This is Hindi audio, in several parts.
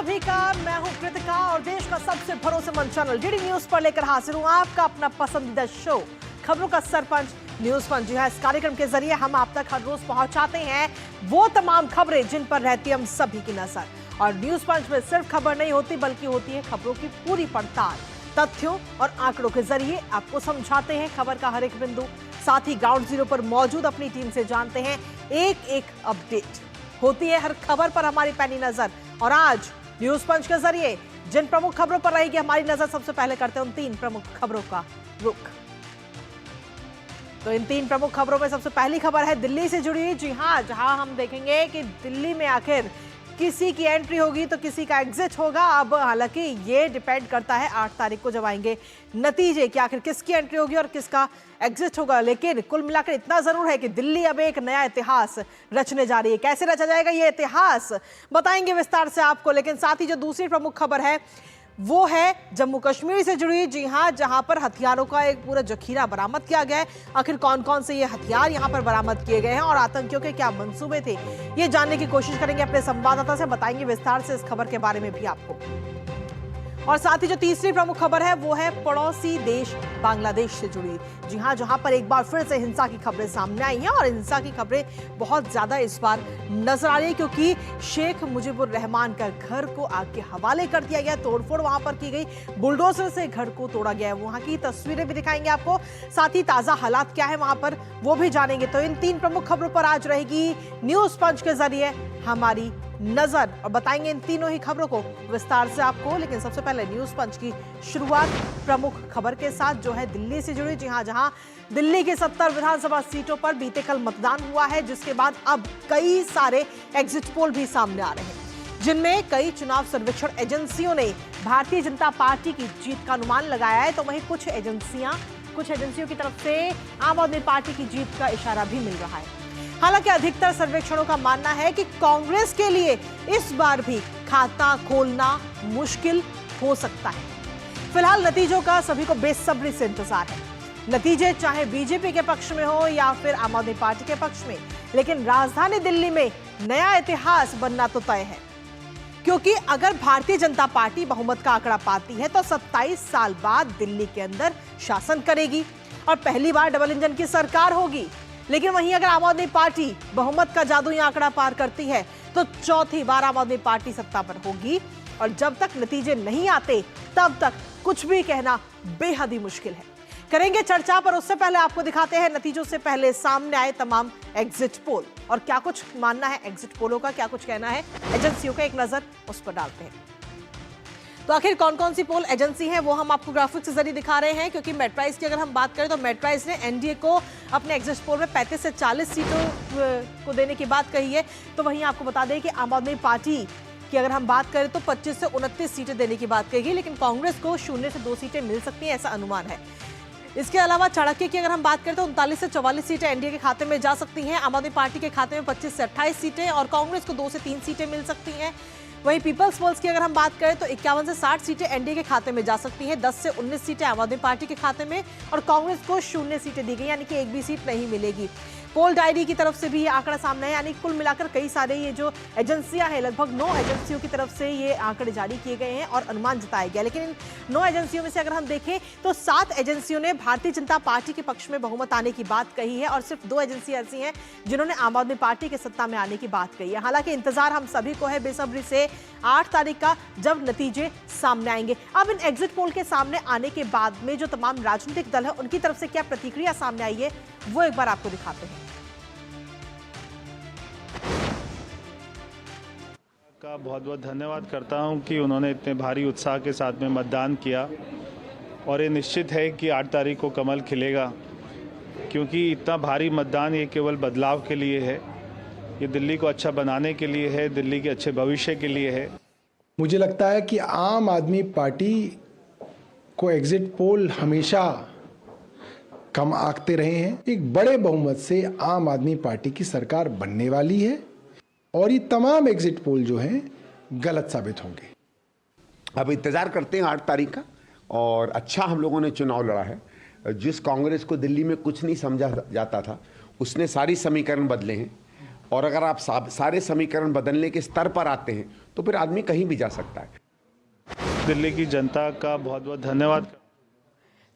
सभी का। मैं हूं कृतिका और देश का सबसे भरोसेमंद चैनल डीडी न्यूज पर लेकर हाजिर हूं आपका अपना पसंदीदा शो खबरों का सरपंच न्यूज पंच। जी हां, इस कार्यक्रम के जरिए हम आप तक हर रोज पहुंचाते हैं वो तमाम खबरें जिन पर रहती है हम सभी की नजर। और न्यूज पंच में सिर्फ खबर नहीं होती बल्कि होती है खबरों की पूरी पड़ताल। तथ्यों और आंकड़ों के जरिए आपको समझाते हैं खबर का हर एक बिंदु। साथ ही ग्राउंड जीरो पर मौजूद अपनी टीम से जानते हैं एक एक अपडेट। होती है हर खबर पर हमारी पैनी नजर। और आज न्यूज पंच के जरिए जिन प्रमुख खबरों पर रहेगी हमारी नजर, सबसे पहले करते हैं उन 3 प्रमुख खबरों का रुख। तो इन 3 प्रमुख खबरों में सबसे पहली खबर है दिल्ली से जुड़ी। जी हां, जहां हम देखेंगे कि दिल्ली में आखिर किसी की एंट्री होगी तो किसी का एग्जिट होगा। अब हालांकि ये डिपेंड करता है 8 तारीख को जब आएंगे नतीजे कि आखिर किसकी एंट्री होगी और किसका एग्जिट होगा। लेकिन कुल मिलाकर इतना जरूर है कि दिल्ली अब एक नया इतिहास रचने जा रही है। कैसे रचा जाएगा ये इतिहास बताएंगे विस्तार से आपको। लेकिन साथ ही जो दूसरी प्रमुख खबर है वो है जम्मू कश्मीर से जुड़ी। जी हां, जहां पर हथियारों का एक पूरा जखीरा बरामद किया गया है। आखिर कौन कौन से ये हथियार यहां पर बरामद किए गए हैं और आतंकियों के क्या मंसूबे थे, ये जानने की कोशिश करेंगे अपने संवाददाता से। बताएंगे विस्तार से इस खबर के बारे में भी आपको। और साथ ही जो तीसरी प्रमुख खबर है वो है पड़ोसी देश बांग्लादेश से जुड़ी। जी हां, जहां पर एक बार फिर से हिंसा की खबरें सामने आई हैं और हिंसा की खबरें बहुत ज्यादा इस बार नजर आ रही है क्योंकि शेख मुजीबुर रहमान का घर को आग के हवाले कर दिया गया। तोड़फोड़ वहां पर की गई, बुलडोजर से घर को तोड़ा गया है। वहां की तस्वीरें भी दिखाएंगे आपको। साथ ही ताजा हालात क्या है वहां पर वो भी जानेंगे। तो इन 3 प्रमुख खबरों पर आज रहेगी न्यूज पंच के जरिए हमारी नजर और बताएंगे इन तीनों ही खबरों को विस्तार से आपको। लेकिन सबसे पहले न्यूज पंच की शुरुआत प्रमुख खबर के साथ जो है दिल्ली से जुड़ी। जी हां, जहां दिल्ली की 70 विधानसभा सीटों पर बीते कल मतदान हुआ है, जिसके बाद अब कई सारे एग्जिट पोल भी सामने आ रहे हैं, जिनमें कई चुनाव सर्वेक्षण एजेंसियों ने भारतीय जनता पार्टी की जीत का अनुमान लगाया है। तो वहीं कुछ एजेंसियों की तरफ से आम आदमी पार्टी की जीत का इशारा भी मिल रहा है। हालांकि अधिकतर सर्वेक्षणों का मानना है कि कांग्रेस के लिए इस बार भी खाता खोलना मुश्किल हो सकता है। फिलहाल नतीजों का सभी को बेसब्री से इंतजार है। नतीजे चाहे बीजेपी के पक्ष में हो या फिर आम आदमी पार्टी के पक्ष में, लेकिन राजधानी दिल्ली में नया इतिहास बनना तो तय है। क्योंकि अगर भारतीय जनता पार्टी बहुमत का आंकड़ा पाती है तो 27 साल बाद दिल्ली के अंदर शासन करेगी और पहली बार डबल इंजन की सरकार होगी। लेकिन वहीं अगर आम आदमी पार्टी बहुमत का जादुई आंकड़ा पार करती है तो चौथी बार आम आदमी पार्टी सत्ता पर होगी। और जब तक नतीजे नहीं आते तब तक कुछ भी कहना बेहद ही मुश्किल है। करेंगे चर्चा, पर उससे पहले आपको दिखाते हैं नतीजों से पहले सामने आए तमाम एग्जिट पोल और क्या कुछ मानना है एग्जिट पोलों का, क्या कुछ कहना है एजेंसियों का। एक नजर उस पर डालते हैं। तो आखिर कौन कौन सी पोल एजेंसी हैं वो हम आपको ग्राफिक्स के जरिए दिखा रहे हैं। क्योंकि मेटराइज की अगर हम बात करें तो मेटराइज ने एनडीए को अपने एग्जिट पोल में 35 से 40 सीटों को देने की बात कही है। तो वहीं आपको बता दें कि आम आदमी पार्टी की अगर हम बात करें तो 25 से 29 सीटें देने की बात कही, लेकिन कांग्रेस को 0 से 2 सीटें मिल सकती हैं, ऐसा अनुमान है। इसके अलावा चाणक्य की अगर हम बात करें तो 39 से 44 सीटें एनडीए के खाते में जा सकती हैं। आम आदमी पार्टी के खाते में 25 से 28 सीटें और कांग्रेस को 2 से 3 सीटें मिल सकती हैं। वहीं पीपल्स पोल्स की अगर हम बात करें तो 51 से 60 सीटें एनडीए के खाते में जा सकती हैं। 10 से 19 सीटें आम आदमी पार्टी के खाते में और कांग्रेस को 0 सीटें दी गई, यानी कि एक भी सीट नहीं मिलेगी। पोल डायरी की तरफ से भी ये आंकड़ा सामने है, यानी कुल मिलाकर कई सारे ये जो एजेंसियां हैं, लगभग 9 एजेंसियों की तरफ से ये आंकड़े जारी किए गए हैं और अनुमान जताया गया। लेकिन इन 9 एजेंसियों में से अगर हम देखें तो 7 एजेंसियों ने भारतीय जनता पार्टी के पक्ष में बहुमत आने की बात कही है और सिर्फ 2 एजेंसियां ऐसी हैं जिन्होंने आम आदमी पार्टी के सत्ता में आने की बात कही है। हालांकि इंतजार हम सभी को है बेसब्री से 8 तारीख का, जब नतीजे सामने आएंगे। अब इन एग्जिट पोल के सामने आने के बाद में जो तमाम राजनीतिक दल है उनकी तरफ से क्या प्रतिक्रिया सामने आई है वो एक बार आपको दिखाते हैं। का बहुत बहुत धन्यवाद करता हूं कि उन्होंने इतने भारी उत्साह के साथ में मतदान किया और ये निश्चित है कि 8 तारीख को कमल खिलेगा। क्योंकि इतना भारी मतदान ये केवल बदलाव के लिए है, ये दिल्ली को अच्छा बनाने के लिए है, दिल्ली के अच्छे भविष्य के लिए है। मुझे लगता है कि आम आदमी पार्टी को एग्जिट पोल हमेशा कम आंकते रहे हैं। एक बड़े बहुमत से आम आदमी पार्टी की सरकार बनने वाली है और ये तमाम एग्जिट पोल जो हैं गलत साबित होंगे। अब इंतज़ार करते हैं 8 तारीख का। और अच्छा हम लोगों ने चुनाव लड़ा है। जिस कांग्रेस को दिल्ली में कुछ नहीं समझा जाता था उसने सारी समीकरण बदले हैं। और अगर आप सारे समीकरण बदलने के स्तर पर आते हैं तो फिर आदमी कहीं भी जा सकता है। दिल्ली की जनता का बहुत बहुत धन्यवाद।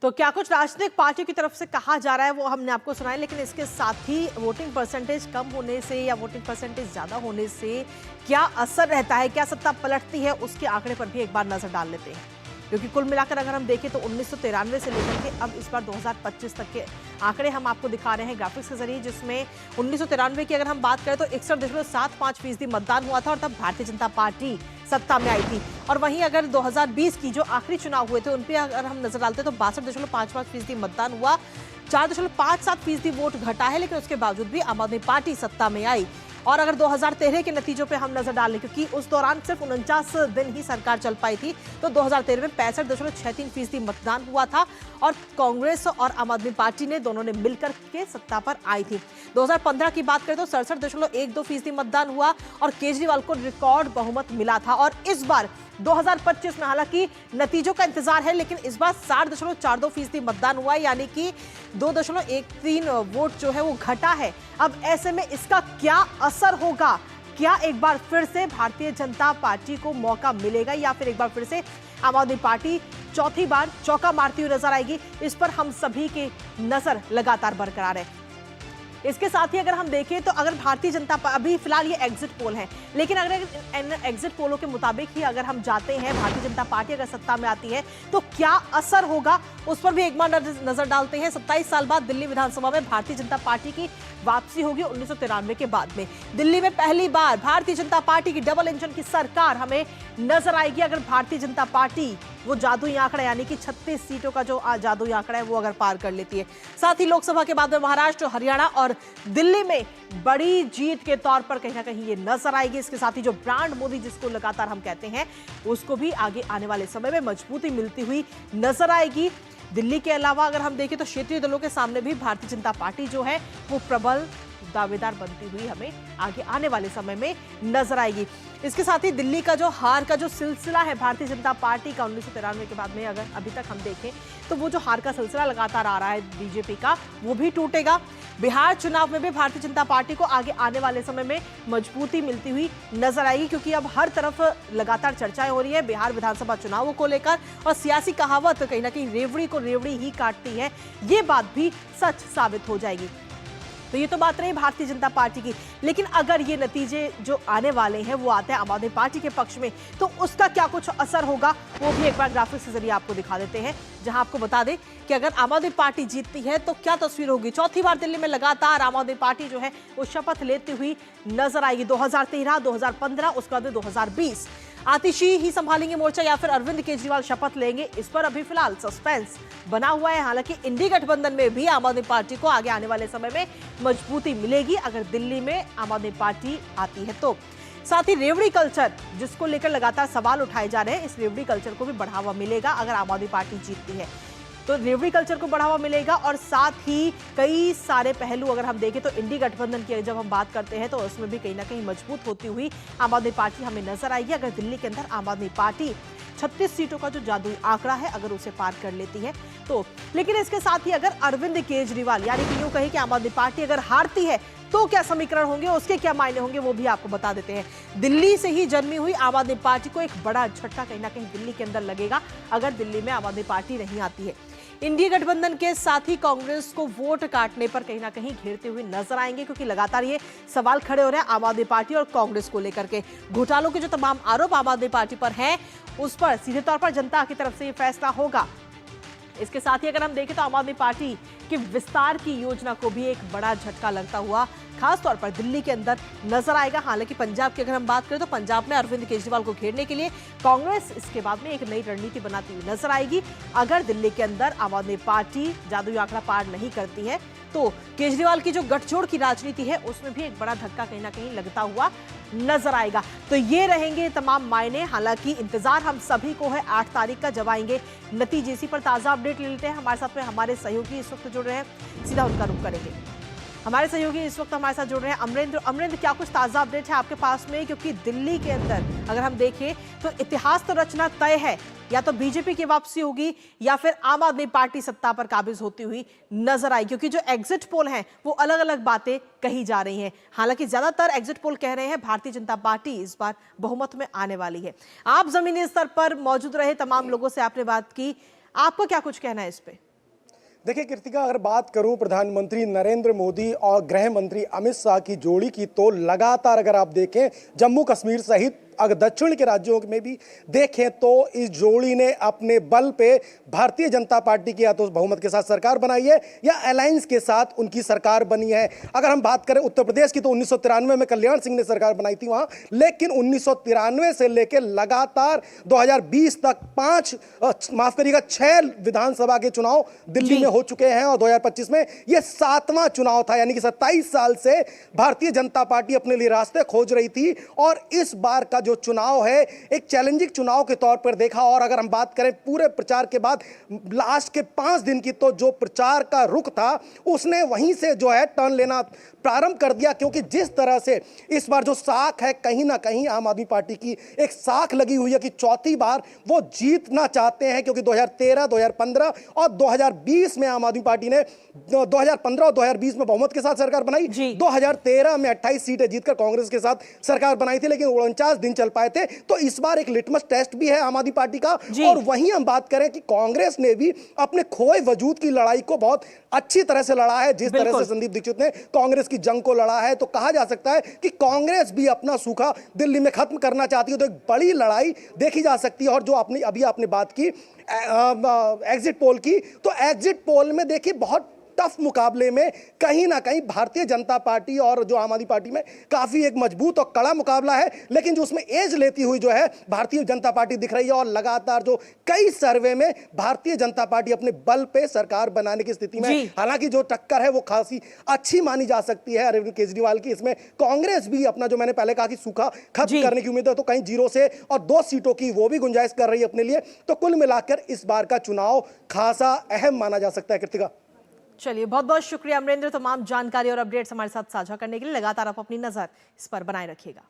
तो क्या कुछ राजनीतिक पार्टियों की तरफ से कहा जा रहा है वो हमने आपको सुनाया, लेकिन इसके साथ ही वोटिंग परसेंटेज कम होने से या वोटिंग परसेंटेज ज्यादा होने से क्या असर रहता है, क्या सत्ता पलटती है, उसके आंकड़े पर भी एक बार नजर डाल लेते हैं। क्योंकि कुल मिलाकर अगर हम देखें तो 1993 से लेकर के अब इस बार 2025 तक के आंकड़े हम आपको दिखा रहे हैं ग्राफिक्स के जरिए, जिसमें 1993 की अगर हम बात करें तो 61.75% मतदान हुआ था और तब भारतीय जनता पार्टी सत्ता में आई थी। और वहीं अगर 2020 की जो आखिरी चुनाव हुए थे उन पे अगर हम नजर डालते हैं तो 62.55% मतदान हुआ, 4.57% वोट घटा है, लेकिन उसके बावजूद भी आम आदमी पार्टी सत्ता में आई। और अगर 2013 के नतीजों पे हम नजर डालें, क्योंकि उस दौरान सिर्फ 49 दिन ही सरकार चल पाई थी, तो 2013 में 65.63% मतदान हुआ था और कांग्रेस और आम आदमी पार्टी ने दोनों ने मिलकर के सत्ता पर आई थी। 2015 की बात करें तो 67.12% मतदान हुआ और केजरीवाल को रिकॉर्ड बहुमत मिला था। और इस बार 2025 में हालांकि नतीजों का इंतजार है, लेकिन इस बार 60.42% मतदान हुआ है, यानी कि 2.13 वोट जो है वो घटा है। अब ऐसे में इसका क्या असर होगा? क्या एक बार फिर से भारतीय जनता पार्टी को मौका मिलेगा या फिर एक बार फिर से आम आदमी पार्टी चौथी बार चौका मारती हुई नजर आएगी? इस पर हम सभी की नजर लगातार बरकरार है। इसके साथ ही अगर हम देखें तो अगर भारतीय जनता अभी फिलहाल ये एग्जिट पोल है, लेकिन अगर एग्जिट पोलों के मुताबिक ही अगर हम जाते हैं, भारतीय जनता पार्टी अगर सत्ता में आती है तो क्या असर होगा, उस पर भी एक बार नजर डालते हैं। 27 साल बाद दिल्ली विधानसभा में भारतीय जनता पार्टी की वापसी होगी 1993 के बाद में। दिल्ली में पहली बार भारतीय जनता पार्टी की डबल इंजन की सरकार हमें नजर आएगी अगर भारतीय जनता पार्टी वो जादुई आंकड़ा यानी कि 36 सीटों का जो जादुई आंकड़ा है वो अगर पार कर लेती है। साथ ही लोकसभा के बाद में महाराष्ट्र, हरियाणा और दिल्ली में बड़ी जीत के तौर पर कहीं ना कहीं ये नजर आएगी। इसके साथ ही जो ब्रांड मोदी जिसको लगातार हम कहते हैं, उसको भी आगे आने वाले समय में मजबूती मिलती हुई नजर आएगी। दिल्ली के अलावा अगर हम देखें तो क्षेत्रीय दलों के सामने भी भारतीय जनता पार्टी जो है वो प्रबल दावेदार बनती हुई हमें आगे आने वाले समय में नजर आएगी। इसके साथ ही दिल्ली का जो हार का जो सिलसिला है भारतीय जनता पार्टी का 1993 के बाद में अगर अभी तक हम देखें तो वो जो हार का सिलसिला लगातार आ रहा है बीजेपी का, वो भी टूटेगा। बिहार चुनाव में भी भारतीय जनता पार्टी को आगे आने वाले समय में मजबूती मिलती हुई नजर आएगी, क्योंकि अब हर तरफ लगातार चर्चाएं हो रही है बिहार विधानसभा चुनावों को लेकर और सियासी कहावत कहीं ना कहीं रेवड़ी को रेवड़ी ही काटती है, ये बात भी सच साबित हो जाएगी। तो ये तो बात रही भारतीय जनता पार्टी की, लेकिन अगर ये नतीजे जो आने वाले हैं वो आते हैं आम आदमी पार्टी के पक्ष में, तो उसका क्या कुछ असर होगा वो भी एक बार ग्राफिक्स के जरिए आपको दिखा देते हैं, जहां आपको बता दें कि अगर आम आदमी पार्टी जीतती है तो क्या तस्वीर होगी। चौथी बार दिल्ली में लगातार आम आदमी पार्टी जो है वो शपथ लेती हुई नजर आएगी। 2013, 2015, उसके बाद 2020 आतिशी ही संभालेंगे मोर्चा या फिर अरविंद केजरीवाल शपथ लेंगे, इस पर अभी फिलहाल सस्पेंस बना हुआ है। हालांकि इंडी गठबंधन में भी आम आदमी पार्टी को आगे आने वाले समय में मजबूती मिलेगी अगर दिल्ली में आम आदमी पार्टी आती है तो। साथ ही रेवड़ी कल्चर जिसको लेकर लगातार सवाल उठाए जा रहे हैं, इस रेवड़ी कल्चर को भी बढ़ावा मिलेगा अगर आम आदमी पार्टी जीतती है तो रेवड़ी कल्चर को बढ़ावा मिलेगा। और साथ ही कई सारे पहलू अगर हम देखें तो इंडी गठबंधन की जब हम बात करते हैं तो उसमें भी कहीं ना कहीं मजबूत होती हुई आम आदमी पार्टी हमें नजर आएगी अगर दिल्ली के अंदर आम आदमी पार्टी 36 सीटों का जो जादुई आंकड़ा है अगर उसे पार कर लेती है तो। लेकिन इसके साथ ही अगर अरविंद केजरीवाल यानी कि यूं कहे कि आम आदमी पार्टी अगर हारती है तो क्या समीकरण होंगे, उसके क्या मायने होंगे, वो भी आपको बता देते हैं। दिल्ली से ही जन्मी हुई आम आदमी पार्टी को एक बड़ा झटका कहीं ना कहीं दिल्ली के अंदर लगेगा अगर दिल्ली में आम आदमी पार्टी नहीं आती है। इंडिया गठबंधन के साथ ही कांग्रेस को वोट काटने पर कहीं ना कहीं घेरते हुए नजर आएंगे, क्योंकि लगातार ये सवाल खड़े हो रहे हैं आम आदमी पार्टी और कांग्रेस को लेकर के। घोटालों के जो तमाम आरोप आम आदमी पार्टी पर हैं उस पर सीधे तौर पर जनता की तरफ से ये फैसला होगा। इसके साथ ही अगर हम देखें तो आम आदमी पार्टी की विस्तार की योजना को भी एक बड़ा झटका लगता हुआ खास तौर पर दिल्ली के अंदर नजर आएगा। हालांकि पंजाब की अगर हम बात करें तो पंजाब में अरविंद केजरीवाल को घेरने के लिए कांग्रेस इसके बाद में एक नई रणनीति बनाती हुई नजर आएगी। अगर दिल्ली के अंदर आम आदमी पार्टी जादुई आंकड़ा पार नहीं करती है तो केजरीवाल की जो गठजोड़ की राजनीति है उसमें भी एक बड़ा धक्का कहीं ना कहीं लगता हुआ नजर आएगा। तो ये रहेंगे तमाम मायने। हालांकि इंतजार हम सभी को है 8 तारीख का, जब आएंगे नतीजे। इसी पर ताजा अपडेट ले लेते हैं। हमारे साथ में हमारे सहयोगी इस वक्त जुड़ रहे हैं, सीधा उनका रुख करेंगे। हमारे सहयोगी इस वक्त हमारे साथ जुड़ रहे हैं अमरेंद्र। अमरेंद्र, क्या कुछ ताजा अपडेट है आपके पास में? क्योंकि दिल्ली के अंदर अगर हम देखें तो इतिहास तो रचना तय है, या तो बीजेपी की वापसी होगी या फिर आम आदमी पार्टी सत्ता पर काबिज होती हुई नजर आई, क्योंकि जो एग्जिट पोल हैं वो अलग अलग बातें कही जा रही हैं। हालांकि ज्यादातर एग्जिट पोल कह रहे हैं भारतीय जनता पार्टी इस बार बहुमत में आने वाली है। आप जमीनी स्तर पर मौजूद रहे, तमाम लोगों से आपने बात की, आपको क्या कुछ कहना है इस पे? देखिए कृतिका, अगर बात करूं प्रधानमंत्री नरेंद्र मोदी और गृह मंत्री अमित शाह की जोड़ी की, तो लगातार अगर आप देखें जम्मू कश्मीर सहित अगर दक्षिण के राज्यों में भी देखें तो इस जोड़ी ने अपने बल पे भारतीय जनता पार्टी की या तो बहुमत के साथ सरकार बनाई है या अलायंस के साथ उनकी सरकार बनी है। अगर हम बात करें उत्तर प्रदेश की तो 1993 में कल्याण सिंह ने सरकार बनाई थी वहां, लेकिन 1993 से लेकर लगातार 2020 तक 6 विधानसभा के चुनाव दिल्ली में हो चुके हैं और 2025 में यह 7वां चुनाव था, यानी कि 27 साल से भारतीय जनता पार्टी अपने लिए रास्ते खोज रही थी और इस बार का जो चुनाव है एक चैलेंजिंग चुनाव के तौर पर देखा। और अगर हम बात करें पूरे प्रचार के बाद लास्ट के 5 दिन की, तो जो प्रचार का रुख था उसने वहीं से जो है टर्न लेना प्रारंभ कर दिया, क्योंकि जिस तरह से इस बार जो साख है कहीं ना कहीं आम आदमी पार्टी की एक साख लगी हुई है कि चौथी बार वो जीतना चाहते हैं, क्योंकि 2013, 2015 और 2020 में आम आदमी पार्टी ने 2015 और 2020 में बहुमत के साथ सरकार बनाई। 2013 में 28 सीटें जीतकर कांग्रेस के साथ सरकार बनाई थी, लेकिन 49 दिन चल पाए थे। तो इस बार एक लिटमस टेस्ट भी है आम आदमी पार्टी का। और वहीं हम बात करें कि कांग्रेस ने भी अपने खोए वजूद की लड़ाई को बहुत अच्छी तरह से लड़ा है। जिस तरह से संदीप दीक्षित ने कांग्रेस की जंग को लड़ा है, तो कहा जा सकता है कि कांग्रेस भी अपना सूखा दिल्ली में खत्म करना चाहती है। तो एक बड़ी लड़ाई देखी जा सकती है। और जो आपने बात की एग्जिट पोल की, तो एग्जिट पोल में देखिए बहुत टफ मुकाबले में कहीं ना कहीं भारतीय जनता पार्टी और जो आम आदमी पार्टी में काफी एक मजबूत और कड़ा मुकाबला है, लेकिन जो उसमें एज लेती हुई जो है भारतीय जनता पार्टी दिख रही है। और लगातार जो कई सर्वे में भारतीय जनता पार्टी अपने बल पे सरकार बनाने की स्थिति में, हालांकि जो टक्कर है वो खासी अच्छी मानी जा सकती है अरविंद केजरीवाल की। इसमें कांग्रेस भी अपना जो मैंने पहले कहा कि सूखा खत्म करने की उम्मीद है, तो कहीं 0 से और 2 सीटों की वो भी गुंजाइश कर रही है अपने लिए। तो कुल मिलाकर इस बार का चुनाव खासा अहम माना जा सकता है। कृतिका, चलिए, बहुत बहुत शुक्रिया अमरेंद्र, तमाम जानकारी और अपडेट्स हमारे साथ साझा करने के लिए। लगातार आप अपनी नजर इस पर बनाए रखिएगा।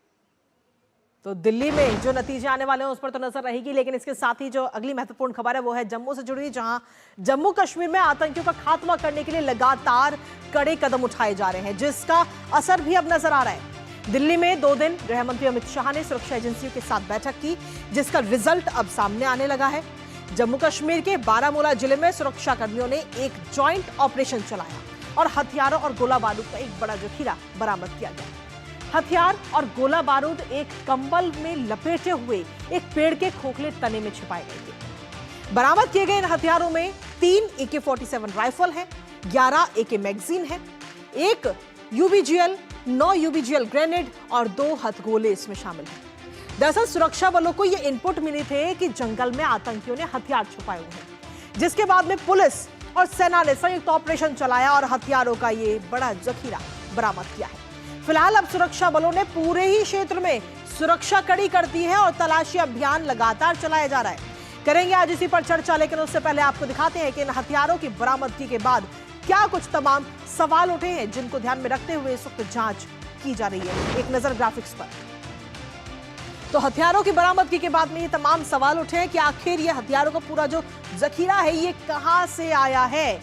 तो दिल्ली में जो नतीजे आने वाले हैं उस पर तो नजर रहेगी, लेकिन इसके साथ ही जो अगली महत्वपूर्ण खबर है वो है जम्मू से जुड़ी, जहां जम्मू कश्मीर में आतंकियों का खात्मा करने के लिए लगातार कड़े कदम उठाए जा रहे हैं, जिसका असर भी अब नजर आ रहा है। दिल्ली में 2 दिन गृह मंत्री अमित शाह ने सुरक्षा एजेंसियों के साथ बैठक की, जिसका रिजल्ट अब सामने आने लगा है। जम्मू कश्मीर के बारामूला जिले में सुरक्षा कर्मियों ने एक जॉइंट ऑपरेशन चलाया और हथियारों और गोला बारूद का एक बड़ा जखीरा बरामद किया गया। हथियार और गोला बारूद एक कंबल में लपेटे हुए एक पेड़ के खोखले तने में छिपाए गए थे। बरामद किए गए इन हथियारों में 3 AK-47 राइफल है, 11 AK मैगजीन है, 1 UBGL, 9 UBGL ग्रेनेड और 2 हथगोले इसमें शामिल हैं। दरअसल सुरक्षा बलों को यह इनपुट मिले थे कि जंगल में आतंकियों ने हथियार छुपाए हुए हैं, जिसके बाद में पुलिस और सेना ने संयुक्त ऑपरेशन चलाया और हथियारों का ये बड़ा जखीरा बरामद किया है। फिलहाल अब सुरक्षा बलों ने पूरे ही क्षेत्र में सुरक्षा कड़ी कर दी है और तलाशी अभियान लगातार चलाया जा रहा है। करेंगे आज इसी पर चर्चा, लेकिन उससे पहले आपको दिखाते हैं कि इन हथियारों की बरामदगी के बाद क्या कुछ तमाम सवाल उठे हैं, जिनको ध्यान में रखते हुए इस वक्त जांच की जा रही है। एक नजर ग्राफिक्स पर। तो हथियारों की बरामदगी के बाद में ये तमाम सवाल उठे हैं कि आखिर ये हथियारों का पूरा जो जखीरा है ये कहां से आया है,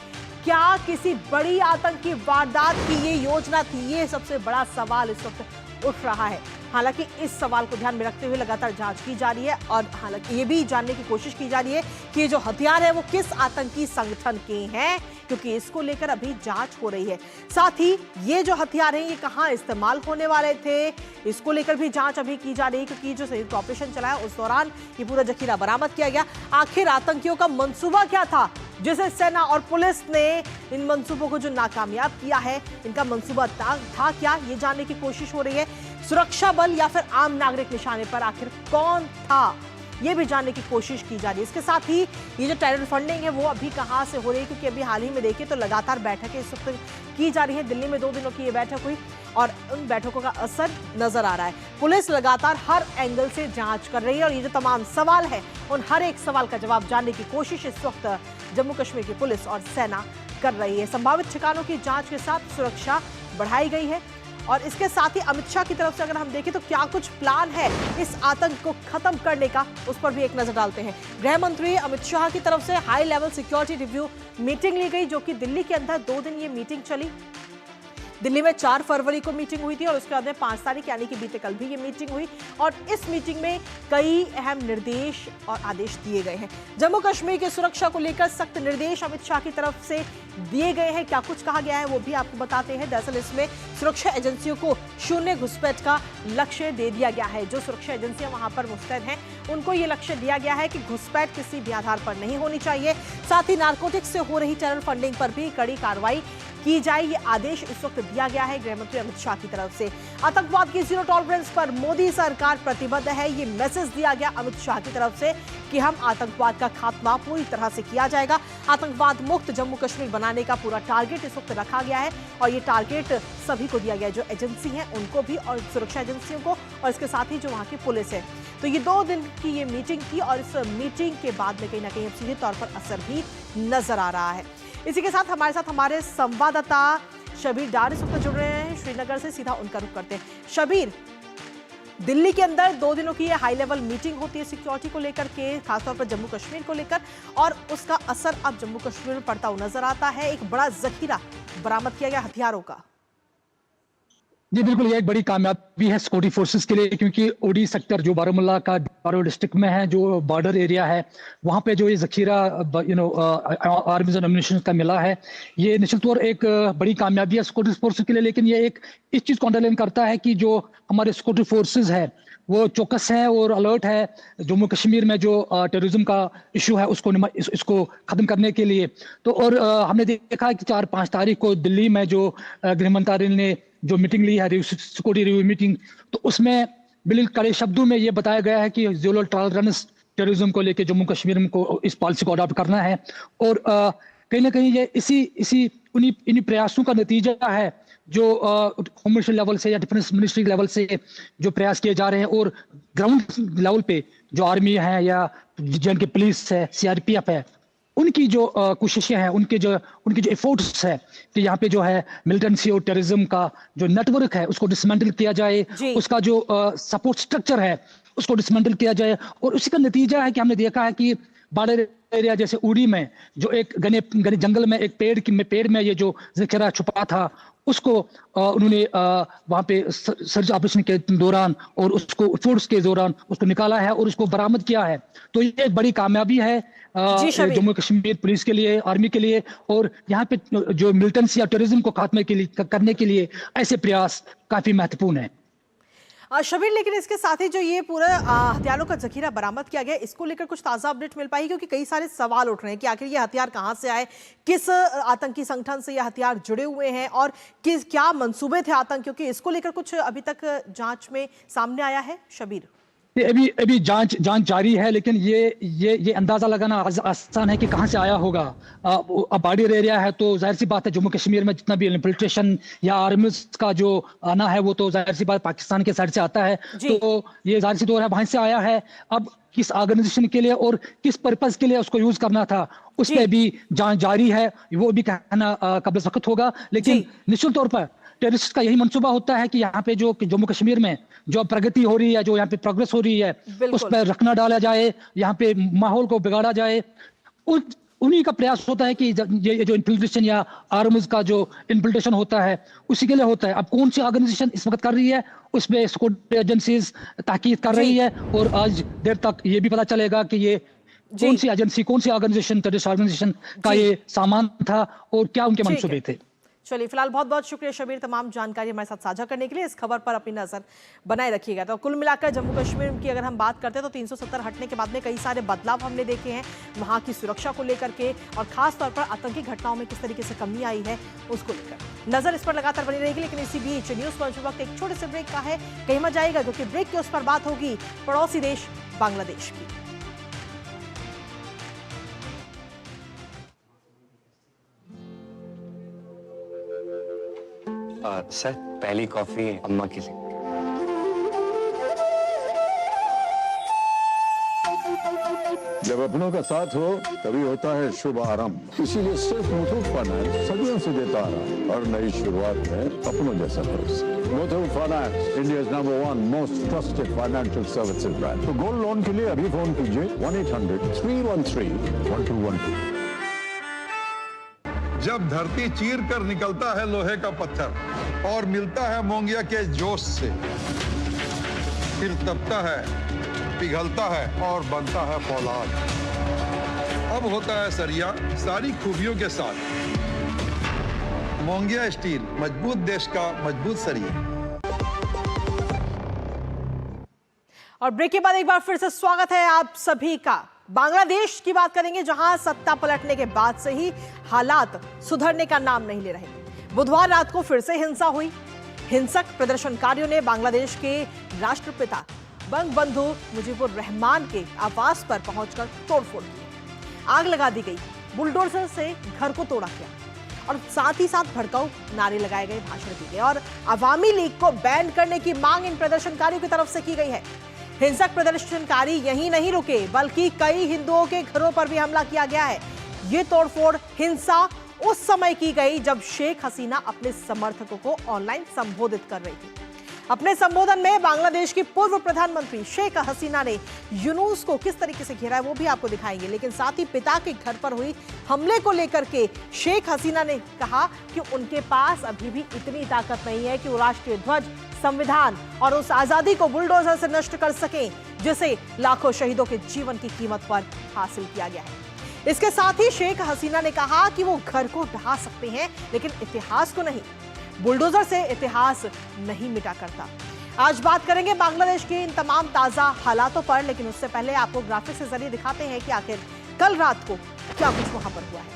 क्या किसी बड़ी आतंकी वारदात की ये योजना थी? ये सबसे बड़ा सवाल इस वक्त उठ रहा है। हालांकि इस सवाल को ध्यान में रखते हुए लगातार जांच की जा रही है और हालांकि ये भी जानने की कोशिश की जा रही है कि ये जो हथियार है वो किस आतंकी संगठन के हैं, क्योंकि इसको लेकर अभी जांच हो रही है। साथ ही ये जो हथियार हैं ये कहां इस्तेमाल होने वाले थे, इसको लेकर भी जांच अभी की जा रही है, क्योंकि जो संयुक्त ऑपरेशन चलाया उस दौरान ये पूरा जखीरा बरामद किया गया। आखिर आतंकियों का मंसूबा क्या था जिसे सेना और पुलिस ने इन मंसूबों को जो नाकामयाब किया है, इनका मंसूबा था क्या, ये जानने की कोशिश हो रही है। सुरक्षा बल या फिर आम नागरिक निशाने पर आखिर कौन था, ये भी जानने की कोशिश की जा रही है। इसके साथ ही ये जो टेरर फंडिंग है वो अभी कहां से हो रही है, क्योंकि अभी हाल ही में देखिए तो लगातार बैठकें इस वक्त की जा रही है। दिल्ली में 2 दिनों की ये बैठक हुई और उन बैठकों का असर नजर आ रहा है। पुलिस लगातार हर एंगल से जांच कर रही है और ये जो तमाम सवाल है उन हर एक सवाल का जवाब जानने की कोशिश इस वक्त जम्मू कश्मीर की पुलिस और सेना कर रही है। संभावित ठिकानों की जांच के साथ सुरक्षा बढ़ाई गई है। और इसके साथ ही अमित शाह की तरफ से अगर हम देखें तो क्या कुछ प्लान है इस आतंक को खत्म करने का, उस पर भी एक नजर डालते हैं। गृह मंत्री अमित शाह की तरफ से high level security review meeting ली गई, जो कि दिल्ली के अंदर 2 दिन ये मीटिंग चली। दिल्ली में 4 फरवरी को मीटिंग हुई थी और उसके बाद में 5 तारीख यानी कि बीते कल भी ये मीटिंग हुई और इस मीटिंग में कई अहम निर्देश और आदेश दिए गए हैं। जम्मू कश्मीर की सुरक्षा को लेकर सख्त निर्देश अमित शाह की तरफ से दिए गए हैं। क्या कुछ कहा गया है वो भी आपको बताते हैं। दरअसल इसमें सुरक्षा एजेंसियों को शून्य घुसपैठ का लक्ष्य दे दिया गया है। जो सुरक्षा एजेंसियां वहां पर मुस्तैद हैं उनको ये लक्ष्य दिया गया है कि घुसपैठ किसी भी आधार पर नहीं होनी चाहिए। साथ ही नारकोटिक्स से हो रही टेरर फंडिंग पर भी कड़ी कार्रवाई की जाए, ये आदेश इस वक्त दिया गया है गृह मंत्री अमित शाह की तरफ से। आतंकवाद की जीरो टॉलरेंस पर मोदी सरकार प्रतिबद्ध है, ये मैसेज दिया गया अमित शाह की तरफ से कि हम आतंकवाद का खात्मा पूरी तरह से किया जाएगा। आतंकवाद मुक्त जम्मू कश्मीर बनाने का पूरा टारगेट इस वक्त रखा गया है और ये टारगेट सभी को दिया गया है, जो एजेंसी है उनको भी और सुरक्षा एजेंसियों को और इसके साथ ही जो वहां की पुलिस है। तो ये 2 दिन की ये मीटिंग थी और इस मीटिंग के बाद में कहीं ना कहीं अब सीधे तौर पर असर भी नजर आ रहा है। इसी के साथ हमारे संवाददाता शबीर डार इस वक्त जुड़ रहे हैं श्रीनगर से, सीधा उनका रुख करते हैं। शबीर, दिल्ली के अंदर 2 दिनों की हाई लेवल मीटिंग होती है सिक्योरिटी को लेकर के, खासतौर पर जम्मू कश्मीर को लेकर, और उसका असर अब जम्मू कश्मीर में पड़ता हुआ नजर आता है। एक बड़ा जखीरा बरामद किया गया हथियारों का। जी बिल्कुल, ये एक बड़ी कामयाबी है सिक्योरिटी फोर्सेस के लिए, क्योंकि ओडी सेक्टर जो बारामूला का बारामूला डिस्ट्रिक्ट में है, जो बॉर्डर एरिया है, वहाँ पे जो ये जखीरा आर्मीज एंड एम्युनिशन का मिला है, ये निश्चित तौर एक बड़ी कामयाबी है सिक्योरिटी फोर्सेस के लिए। लेकिन ये एक इस चीज़ को अंडरलाइन करता है कि जो हमारे सिक्योरिटी फोर्सेज है वो चौकस है और अलर्ट है जम्मू कश्मीर में जो टेररिज्म का इशू है इसको खत्म करने के लिए। तो और हमने देखा कि 4-5 तारीख को दिल्ली में जो गृह मंत्रालय ने जो मीटिंग ली है सिक्योरिटी रिव्यू मीटिंग, तो उसमें बिल्कुल कड़े शब्दों में ये बताया गया है कि जीरो टॉलरेंस टेररिज्म को लेकर जम्मू कश्मीर को इस पॉलिसी को अडॉप्ट करना है। और कहीं ना कहीं ये इन्हीं प्रयासों का नतीजा है जो होम मिनिस्ट्री लेवल से या डिफेंस मिनिस्ट्री लेवल से जो प्रयास किए जा रहे हैं, और ग्राउंड लेवल पे जो आर्मी है या जिनकी पुलिस है, सीआरपीएफ है, उनकी जो कोशिशें हैं, उनके जो एफर्ट्स है कि यहाँ पे जो है मिलिटेंसी और टेररिज्म का जो नेटवर्क है उसको डिसमेंटल किया जाए, उसका जो सपोर्ट स्ट्रक्चर है उसको डिसमेंटल किया जाए। और उसी का नतीजा है कि हमने देखा है कि बॉर्डर एरिया जैसे उड़ी में जो एक घने जंगल में एक पेड़ में ये जो जखीरा छुपा था, उसको उन्होंने वहाँ पे सर्च ऑपरेशन के दौरान और उसको फोर्स के दौरान उसको निकाला है और उसको बरामद किया है। तो ये एक बड़ी कामयाबी है जम्मू कश्मीर पुलिस के लिए, आर्मी के लिए, और यहाँ पे जो मिलिटेंसी या टेररिज्म को खात्मे के लिए करने के लिए ऐसे प्रयास काफी महत्वपूर्ण है। शबीर, लेकिन इसके साथ ही जो ये पूरा हथियारों का जखीरा बरामद किया गया, इसको लेकर कुछ ताज़ा अपडेट मिल पाई? क्योंकि कई सारे सवाल उठ रहे हैं कि आखिर ये हथियार कहां से आए, किस आतंकी संगठन से ये हथियार जुड़े हुए हैं और क्या मंसूबे थे आतंकियों के, इसको लेकर कुछ अभी तक जांच में सामने आया है? शबीर, अभी जांच जारी है, लेकिन ये अंदाजा लगाना आसान है कि कहां से आया होगा। अब बॉर्डर एरिया है तो जाहिर सी बात है जम्मू कश्मीर में जितना भी इन्फिल्ट्रेशन या आर्मी का जो आना है वो तो जाहिर सी बात पाकिस्तान के साइड से आता है, तो ये जाहिर सी तौर है वहां से आया है। अब किस ऑर्गेनाइजेशन के लिए और किस पर्पज के लिए उसको यूज करना था उस पर भी जांच जारी है, वो भी कहना कब्ल वक्त होगा। लेकिन निश्चित तौर पर टेररिस्ट का यही मंसूबा होता है कि यहाँ पे जो जम्मू कश्मीर में जो प्रगति हो रही है, जो यहाँ पे प्रोग्रेस हो रही है, उस पर रखना डाला जाए, यहाँ पे माहौल को बिगाड़ा जाए। उन्हीं का प्रयास होता है कि ये जो इन्फिल्ट्रेशन या आर्मीज का जो इन्फिल्ट्रेशन होता है उसी के लिए होता है। अब कौन सी ऑर्गेनाइजेशन इस वक्त कर रही है उसमें सिक्योरिटी एजेंसीज तहकीक कर रही है, और आज देर तक ये भी पता चलेगा कि ये कौन सी एजेंसी, कौन सी ऑर्गेनाइजेशन, टेररिस्ट ऑर्गेनाइजेशन का ये सामान था और क्या उनके मंसूबे थे। चलिए, फिलहाल बहुत बहुत शुक्रिया शबीर, तमाम जानकारी हमारे साथ साझा करने के लिए। इस खबर पर अपनी नजर बनाए रखिएगा। तो कुल मिलाकर जम्मू कश्मीर की अगर हम बात करते हैं तो 370 हटने के बाद में कई सारे बदलाव हमने देखे हैं वहां की सुरक्षा को लेकर के, और खास तौर पर आतंकी घटनाओं में किस तरीके से कमी आई है उसको लेकर नजर इस पर लगातार बनी रहेगी। लेकिन इसी बीच न्यूज पंच वक्त एक छोटे से ब्रेक का है, कहीं मत जाएगा क्योंकि ब्रेक के उस पर बात होगी पड़ोसी देश बांग्लादेश की। सर, पहली कॉफी अम्मा के लिए। जब अपनों का साथ हो तभी होता है शुभ आरंभ। इसीलिए सिर्फ मुथूट फाइनेंस सदियों से देता रहा और नई शुरुआत में अपनों जैसा भरोसा। Muthoot finance, India's number 1 most trusted financial services brand. तो गोल्ड लोन के लिए अभी फोन कीजिए 1-800-313-1212। जब धरती चीर कर निकलता है लोहे का पत्थर और मिलता है मोंगिया के जोश से, फिर तपता है, पिघलता है और बनता है फौलाद। अब होता है सरिया सारी खूबियों के साथ। मोंगिया स्टील, मजबूत देश का मजबूत सरिया। और ब्रेक के बाद एक बार फिर से स्वागत है आप सभी का। बांग्लादेश की बात करेंगे, जहां सत्ता पलटने के बाद से ही हालात सुधरने का नाम नहीं ले रहे। बुधवार रात को फिर से हिंसा हुई। हिंसक प्रदर्शनकारियों ने बांग्लादेश के राष्ट्रपिता बंगबंधु मुजीबुर रहमान के आवास पर पहुंचकर तोड़फोड़ की, आग लगा दी गई, बुलडोजर से घर को तोड़ा गया और साथ ही साथ भड़काऊ नारे लगाए गए, भाषण दिए गए और अवामी लीग को बैन करने की मांग इन प्रदर्शनकारियों की तरफ से की गई है। हिंसक प्रदर्शनकारी यहीं नहीं रुके, बल्कि कई हिंदुओं के घरों पर भी हमला किया गया है। ये तोड़फोड़ हिंसा उस समय की गई जब शेख हसीना अपने समर्थकों को ऑनलाइन संबोधित कर रही थी। अपने संबोधन में बांग्लादेश की पूर्व प्रधानमंत्री शेख हसीना ने यूनुस को किस तरीके से घेरा है वो भी आपको दिखाएंगे, लेकिन साथ ही पिता के घर पर हुई हमले को लेकर के शेख हसीना ने कहा कि उनके पास अभी भी इतनी ताकत नहीं है कि वो राष्ट्रीय ध्वज, संविधान और उस आजादी को बुलडोजर से नष्ट कर सकें जिसे लाखों शहीदों के जीवन की कीमत पर हासिल किया गया है। इसके साथ ही शेख हसीना ने कहा कि वो घर को ढहा सकते हैं लेकिन इतिहास को नहीं। बुलडोजर से इतिहास नहीं मिटा करता। आज बात करेंगे बांग्लादेश के इन तमाम ताजा हालातों पर, लेकिन उससे पहले आपको ग्राफिक्स के जरिए दिखाते हैं कि आखिर कल रात को क्या कुछ वहां पर हुआ है।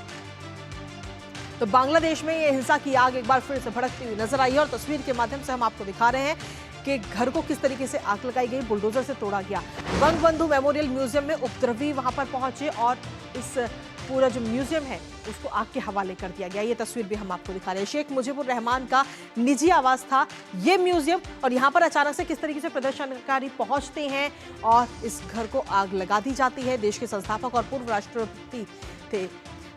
तो बांग्लादेश में ये हिंसा की आग एक बार फिर से भड़कती हुई नजर आई है और तस्वीर के माध्यम से हम आपको दिखा रहे हैं कि घर को किस तरीके से आग लगाई गई, बुलडोजर से तोड़ा गया। बंगबंधु मेमोरियल म्यूजियम में उपद्रवी वहां पर पहुंचे और इस पूरा जो म्यूजियम है उसको आग के हवाले कर दिया गया। ये तस्वीर भी हम आपको दिखा रहे हैं। शेख मुजीबुर रहमान का निजी आवास था ये म्यूजियम और यहाँ पर अचानक से किस तरीके से प्रदर्शनकारी पहुंचते हैं और इस घर को आग लगा दी जाती है। देश के संस्थापक और पूर्व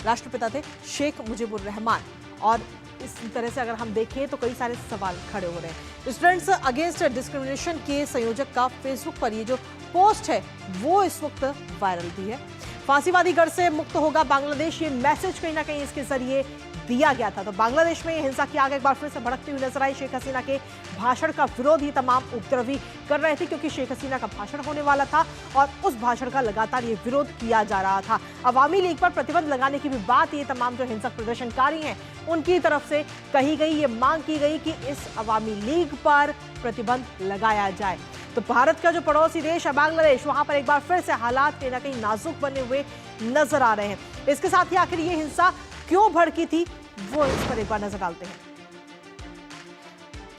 राष्ट्रपिता थे शेख मुजीबुर रहमान और इस तरह से अगर हम देखें तो कई सारे सवाल खड़े हो रहे हैं। स्टूडेंट्स अगेंस्ट डिस्क्रिमिनेशन के संयोजक का फेसबुक पर ये जो पोस्ट है वो इस वक्त वायरल भी है। फांसीवादी गढ़ से मुक्त होगा बांग्लादेश, ये मैसेज कहीं ना कहीं इसके जरिए दिया गया था। तो बांग्लादेश में हिंसा की आग एक बार फिर से भड़कती हुई नजर आई। शेख हसीना के भाषण का विरोध ही तमाम उपद्रवी कर रहे थे क्योंकि शेख हसीना का भाषण होने वाला था और उस भाषण का लगातार ये विरोध किया जा रहा था। अवामी लीग पर प्रतिबंध लगाने की भी बात ये तमाम जो हिंसक प्रदर्शनकारी हैं उनकी तरफ से कही गई, ये मांग की गई कि इस अवामी लीग पर प्रतिबंध लगाया जाए। तो भारत का जो पड़ोसी देश है बांग्लादेश, वहां पर एक बार फिर से हालात कहीं ना कहीं नाजुक बने हुए नजर आ रहे हैं। इसके साथ ही आखिर ये हिंसा क्यों भड़की थी वो इस पर एक बार नजर डालते हैं।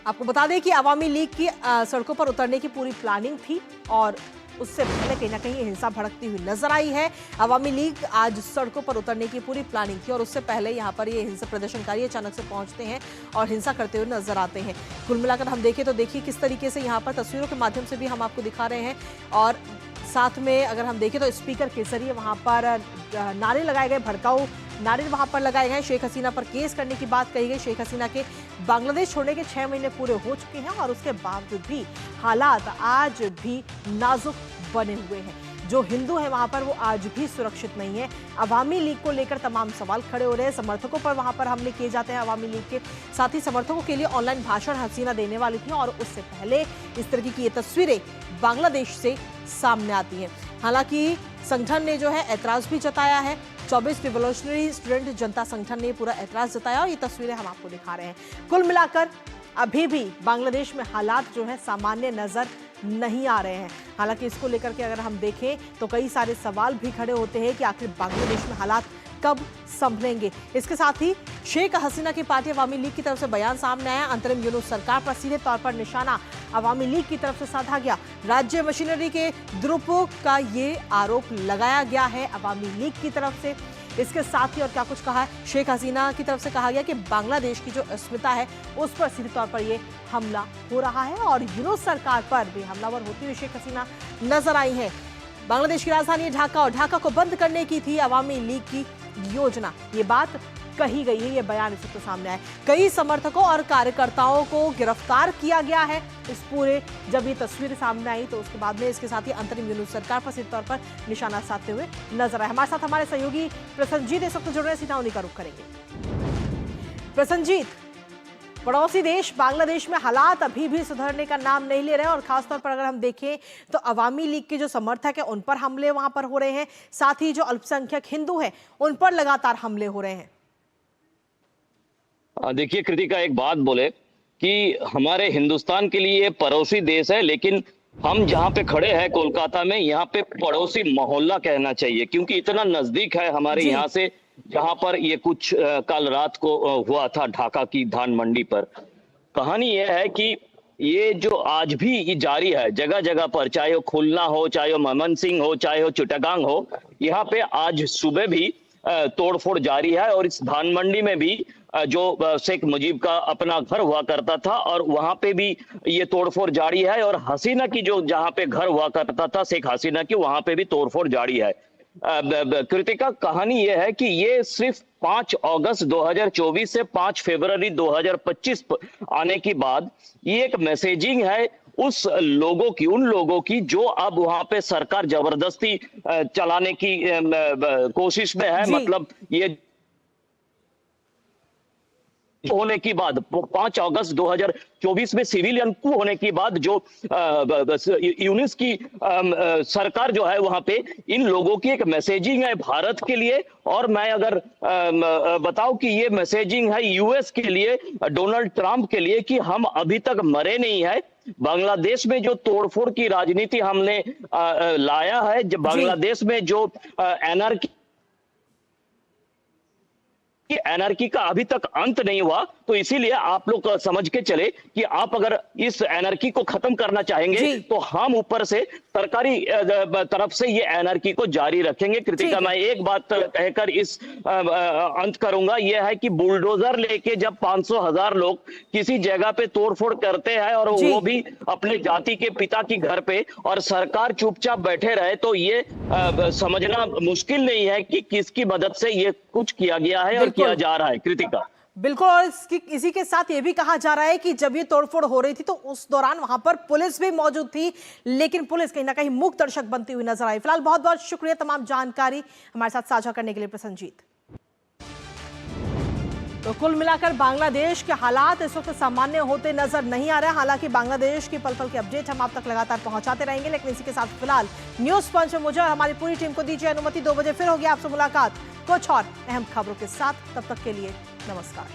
आपको बता दें कि अवामी लीग की सड़कों पर उतरने की पूरी प्लानिंग थी और उससे पहले कहीं ना कहीं हिंसा भड़कती हुई नजर आई है। अवामी लीग आज सड़कों पर उतरने की पूरी प्लानिंग थी और उससे पहले यहाँ पर ये हिंसा प्रदर्शनकारी अचानक से पहुंचते हैं और हिंसा करते हुए नजर आते हैं। कुल मिलाकर हम देखें तो देखिए किस तरीके से यहाँ पर तस्वीरों के माध्यम से भी हम आपको दिखा रहे हैं और साथ में अगर हम देखें तो स्पीकर के जरिए वहाँ पर नारे लगाए गए, भड़काऊ नारे वहां पर लगाए गए। शेख हसीना पर केस करने की बात कही गई। शेख हसीना के बांग्लादेश छोड़ने के 6 महीने पूरे हो चुके हैं और उसके बावजूद भी हालात आज भी नाजुक बने हुए हैं। जो हिंदू है वहां पर वो आज भी सुरक्षित नहीं है। अवामी लीग को लेकर तमाम सवाल खड़े हो रहे हैं। समर्थकों पर वहां पर हमले किए जाते हैं। अवामी लीग के साथ ही समर्थकों के लिए ऑनलाइन भाषण हसीना देने वाली थी और उससे पहले इस तरीके की ये तस्वीरें बांग्लादेश से सामने आती हैं। हालांकि संगठन ने जो है ऐतराज भी जताया है। 24 रिवोल्यूशनरी स्टूडेंट जनता संगठन ने पूरा ऐतराज जताया और ये तस्वीरें हम आपको दिखा रहे हैं। कुल मिलाकर अभी भी बांग्लादेश में हालात जो है सामान्य नजर नहीं आ रहे हैं। हालांकि इसको लेकर के अगर हम देखें तो कई सारे सवाल भी खड़े होते हैं कि आखिर बांग्लादेश में हालात कब संभलेंगे। इसके साथ ही शेख हसीना की पार्टी अवामी लीग की तरफ से बयान सामने आया। अंतरिम यूनुस सरकार पर सीधे तौर पर निशाना अवामी लीग की तरफ से साधा गया। राज्य मशीनरी के दुरुपयोग का ये आरोप लगाया गया है अवामी लीग की तरफ से। इसके साथ ही और क्या कुछ कहा है, शेख हसीना की तरफ से कहा गया कि बांग्लादेश की जो अस्मिता है उस पर सीधे तौर पर ये हमला हो रहा है और यूनुस सरकार पर भी हमलावर होती हुई शेख हसीना नजर आई है। बांग्लादेश की राजधानी ढाका और ढाका को बंद करने की थी अवामी लीग की योजना। ये बात कही गई है, ये बयान इस वक्त सामने आया। कई समर्थकों और कार्यकर्ताओं को गिरफ्तार किया गया है। इस पूरे जब ये तस्वीर सामने आई तो उसके बाद में इसके साथ ही अंतरिम यूनुस सरकार पर सीधे तौर पर निशाना साधते हुए नजर आए। हमारे साथ हमारे सहयोगी प्रसन्नजीत इस वक्त जुड़ रहे हैं, सीधा उन्हीं का रुख करेंगे। प्रसन्नजीत, पड़ोसी देश बांग्लादेश में हालात अभी भी सुधरने का नाम नहीं ले रहे हैं और खासतौर पर अगर हम देखें तो अवामी लीग के जो समर्थक है उन पर हमले वहां पर हो रहे हैं, साथ ही जो अल्पसंख्यक हिंदू हैं उन पर लगातार हमले हो रहे हैं। देखिए कृतिका, एक बात बोले कि हमारे हिंदुस्तान के लिए पड़ोसी देश है, लेकिन हम जहाँ पे खड़े हैं कोलकाता में, यहाँ पे पड़ोसी मोहल्ला कहना चाहिए, क्योंकि इतना नजदीक है हमारे यहाँ से, जहां पर ये कुछ कल रात को हुआ था ढाका की धान मंडी पर। कहानी यह है कि ये जो आज भी ये जारी है जगह जगह पर, चाहे वो खुलना हो, चाहे वो मयमनसिंह हो, चाहे वो चिटागांग हो, यहाँ पे आज सुबह भी तोड़फोड़ जारी है। और इस धान मंडी में भी जो शेख मुजीब का अपना घर हुआ करता था और वहां पे भी ये तोड़फोड़ जारी है। और हसीना की जो जहां पे घर हुआ करता था शेख हसीना की, वहां पे भी तोड़फोड़ जारी है। कृतिका, कहानी यह है कि ये सिर्फ 5 अगस्त 2024 से 5 फरवरी 2025 आने के बाद ये एक मैसेजिंग है उस लोगों की, उन लोगों की जो अब वहां पे सरकार जबरदस्ती चलाने की कोशिश में है। मतलब ये होने की बाद 5 अगस्त 2024 में सिविलियन कू होने के बाद जो यूनिस की सरकार जो है वहां पे इन लोगों की एक मैसेजिंग है भारत के लिए। और मैं अगर बताऊं कि ये मैसेजिंग है यूएस के लिए, डोनाल्ड ट्रंप के लिए, कि हम अभी तक मरे नहीं है। बांग्लादेश में जो तोड़फोड़ की राजनीति हमने लाया है, जब बांग्लादेश में जो एनर्की का अभी तक अंत नहीं हुआ, तो इसीलिए आप लोग समझ के चले कि आप अगर इस एनर्की को खत्म करना चाहेंगे तो हम ऊपर से सरकारी तरफ से ये एनर्की को जारी रखेंगे। कृतिका, मैं एक बात कहकर इस अंत करूंगा, यह है कि बुलडोजर लेके जब 500,000 लोग किसी जगह पे तोड़फोड़ करते हैं और वो भी अपने जाति के पिता की घर पे, और सरकार चुपचाप बैठे रहे, तो ये समझना मुश्किल नहीं है कि किसकी मदद से ये कुछ किया गया है और किया जा रहा है। कृतिका, बिल्कुल, और इसी के साथ ये भी कहा जा रहा है कि जब ये तोड़फोड़ हो रही थी तो उस दौरान वहां पर पुलिस भी मौजूद थी, लेकिन पुलिस कहीं ना कहीं मूक दर्शक बनती हुई नजर आई। फिलहाल बहुत बहुत शुक्रिया तमाम जानकारी हमारे साथ साझा करने के लिए प्रसन्नजीत। तो कुल मिलाकर बांग्लादेश के हालात इस वक्त सामान्य होते नजर नहीं आ रहे। हालांकि बांग्लादेश की पल पल की अपडेट हम आप तक लगातार पहुंचाते रहेंगे, लेकिन इसी के साथ फिलहाल न्यूज पंच में मुझे और हमारी पूरी टीम को दीजिए अनुमति। 2 बजे फिर होगी आपसे मुलाकात कुछ और अहम खबरों के साथ। तब तक के लिए नमस्कार।